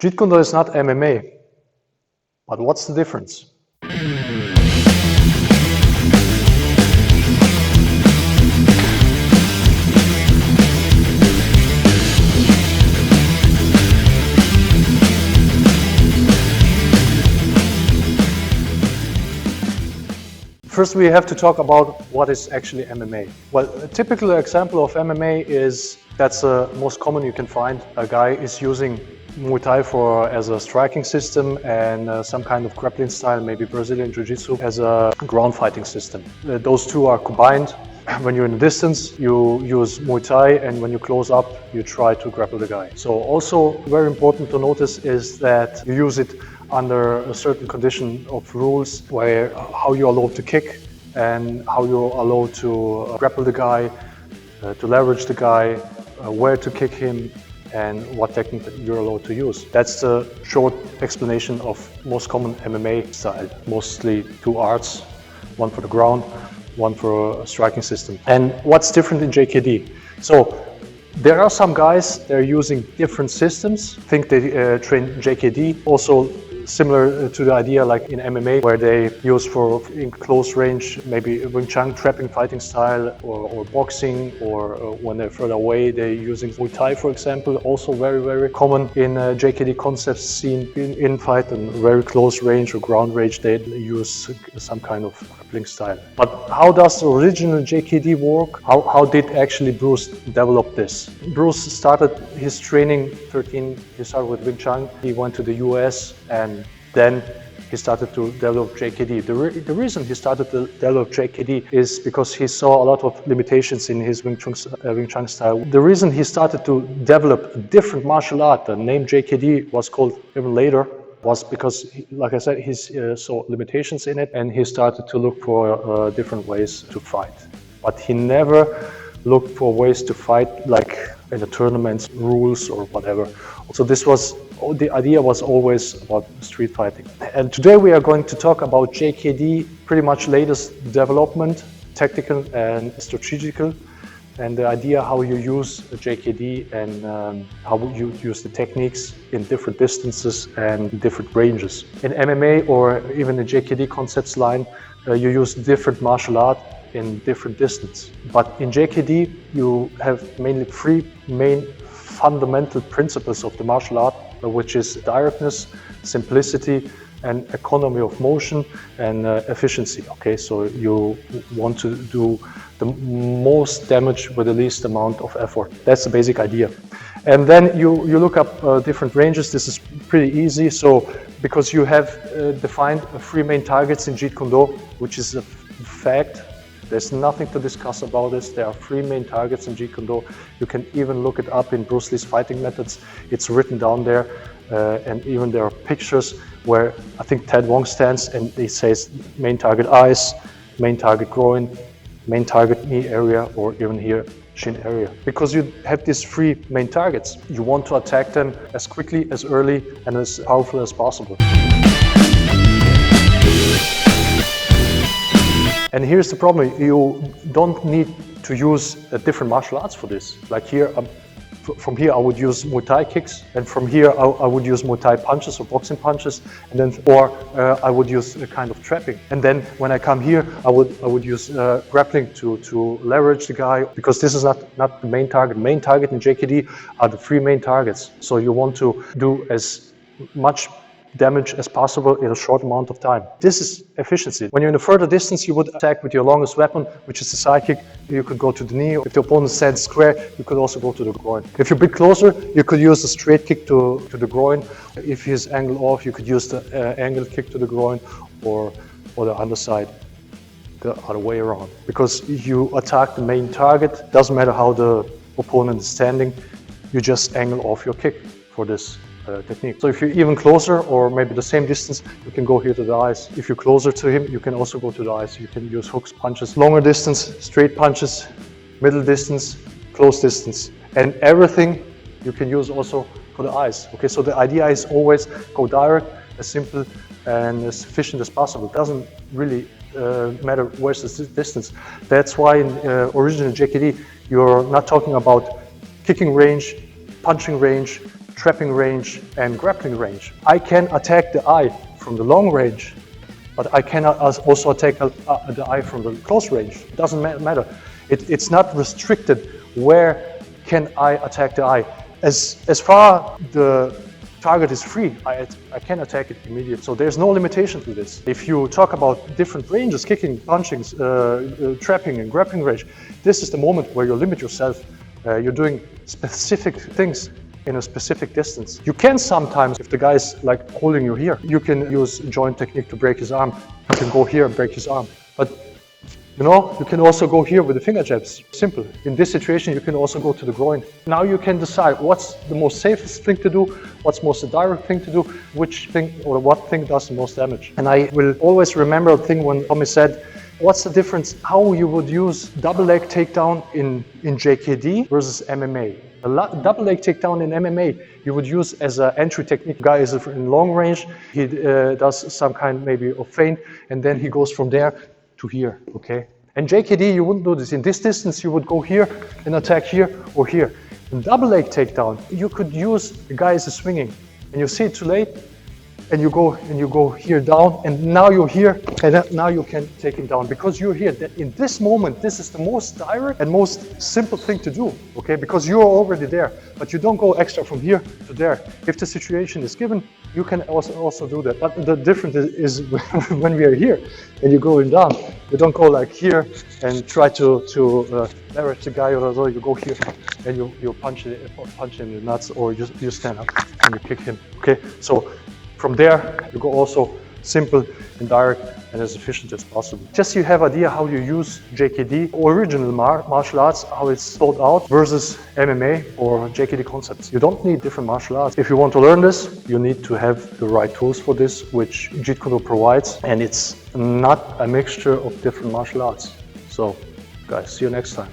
Jeet Kune Do is not MMA, but what's the difference? First, we have to talk about what is actually MMA. Well, a typical example of MMA is, that's the most common you can find. A guy is using Muay Thai as a striking system and some kind of grappling style, maybe Brazilian Jiu-Jitsu, as a ground fighting system. Those two are combined. When you're in the distance, you use Muay Thai, and when you close up, you try to grapple the guy. So also very important to notice is that you use it under a certain condition of rules, where how you're allowed to kick and how you're allowed to grapple the guy, to leverage the guy, where to kick him, and what technique you're allowed to use. That's the short explanation of most common MMA style. Mostly two arts, one for the ground, one for a striking system. And what's different in JKD? So there are some guys that are using different systems. I think they train JKD. Also similar to the idea like in MMA, where they use for in close range, maybe Wing Chun trapping fighting style, or boxing, or when they're further away, they're using Muay Thai, for example. Also very, very common in JKD concepts seen in fight and very close range or ground range, they use some kind of grappling style. But how does the original JKD work? How did actually Bruce develop this? Bruce started his training 13, he started with Wing Chun. He went to the US, and then he started to develop JKD. The reason he started to develop JKD is because he saw a lot of limitations in his Wing Chun style. The reason he started to develop a different martial art, the name JKD was called even later, was because, like I said, he saw limitations in it, and he started to look for different ways to fight. But he never looked for ways to fight like in the tournaments, rules or whatever. So the idea was always about street fighting. And today we are going to talk about JKD, pretty much latest development, tactical and strategical, and the idea how you use JKD and how you use the techniques in different distances and different ranges. In MMA or even the JKD concepts line, you use different martial art in different distance. But in JKD, you have mainly three main fundamental principles of the martial art, which is directness, simplicity, and economy of motion and efficiency. Okay, so you want to do the most damage with the least amount of effort. That's the basic idea. And then you look up different ranges. This is pretty easy. So because you have defined three main targets in Jeet Kune Do, which is a fact. There's nothing to discuss about this. There are three main targets in Jeet Kune Do. You can even look it up in Bruce Lee's fighting methods. It's written down there, and even there are pictures where I think Ted Wong stands and he says main target eyes, main target groin, main target knee area, or even here shin area. Because you have these three main targets, you want to attack them as quickly, as early, and as powerful as possible. And here's the problem, you don't need to use different martial arts for this. Like here, from here I would use Muay Thai kicks, and from here I would use Muay Thai punches or boxing punches, and then I would use a kind of trapping. And then when I come here, I would use grappling to leverage the guy, because this is not the main target. The main target in JKD are the three main targets. So you want to do as much damage as possible in a short amount of time. This is efficiency. When you're in a further distance, you would attack with your longest weapon, which is the side kick. You could go to the knee. If the opponent stands square, you could also go to the groin. If you're a bit closer, you could use a straight kick to the groin. If he's angled off, you could use the angled kick to the groin, or the underside, the other way around. Because you attack the main target, doesn't matter how the opponent is standing, you just angle off your kick for this technique. So if you're even closer, or maybe the same distance, you can go here to the eyes. If you're closer to him, you can also go to the eyes. You can use hooks, punches, longer distance, straight punches, middle distance, close distance, and everything you can use also for the eyes. Okay, so the idea is always go direct, as simple and as efficient as possible. It doesn't really matter where's the distance. That's why in original JKD, you're not talking about kicking range, punching range, trapping range and grappling range. I can attack the eye from the long range, but I cannot also attack the eye from the close range. It doesn't matter. It's not restricted where can I attack the eye. As far the target is free, I can attack it immediately. So there's no limitation to this. If you talk about different ranges, kicking, punching, trapping and grappling range, this is the moment where you limit yourself. You're doing specific things in a specific distance. You can sometimes, if the guy's like holding you here, you can use joint technique to break his arm. You can go here and break his arm. But you know, you can also go here with the finger jabs. Simple. In this situation, you can also go to the groin. Now you can decide what's the most safest thing to do, what's most direct thing to do, which thing or what thing does the most damage. And I will always remember a thing when Tommy said, what's the difference how you would use double leg takedown in JKD versus MMA. A double leg takedown in MMA you would use as an entry technique. The guy is in long range, he does some kind maybe of feint, and then he goes from there to here, okay? And JKD, you wouldn't do this. In this distance, you would go here and attack here or here. In double leg takedown, you could use the guy is swinging, and you see it too late, and you go here down, and now you're here, and now you can take him down because you're here. In this moment, this is the most direct and most simple thing to do, okay? Because you're already there, but you don't go extra from here to there. If the situation is given, you can also do that. But the difference is when we are here and you're going down, you don't go like here and try to leverage the guy or so. You go here and you punch him in the nuts, or you stand up and you kick him, okay? So from there, you go also simple and direct and as efficient as possible. Just so you have idea how you use JKD, original martial arts, how it's thought out versus MMA or JKD concepts. You don't need different martial arts. If you want to learn this, you need to have the right tools for this, which Jeet Kune Do provides, and it's not a mixture of different martial arts. So guys, see you next time.